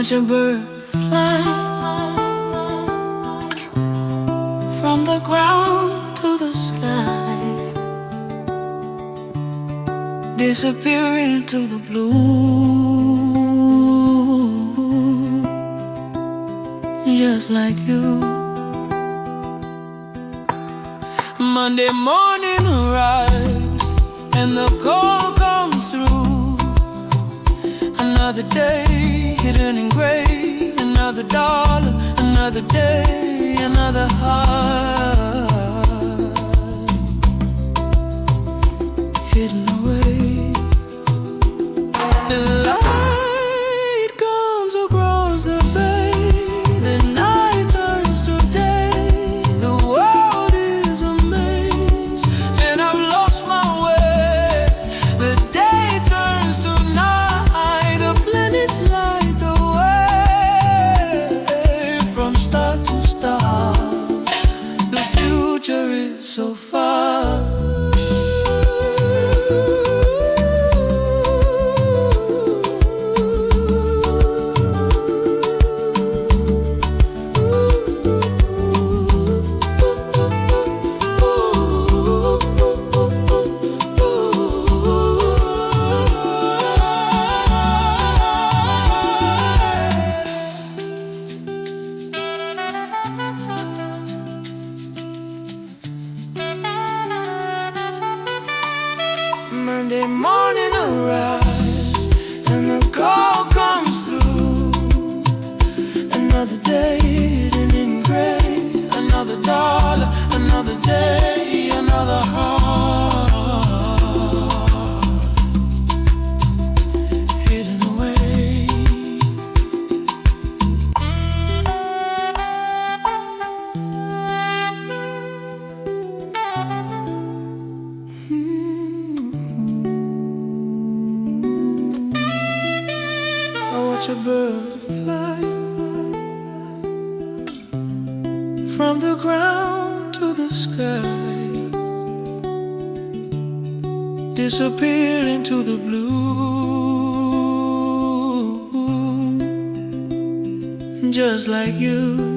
watch a bird fly from the ground to the sky, disappear into the blue, just like you. Monday morning arrives and the call comes through. Another day hidden in gray, another dollar, another day, another heart hidden away. The light comes across the bay, the night turns to day, the world is a maze, and I've lost my way. The day turns to night, the planets light the way. From star to star, the future is so far. Monday morning arrives and the call comes through. Another day hidden in gray, another dollar, another day, another heart hidden away. Watch a bird fly from the ground to the sky, disappear into the blue, just like you.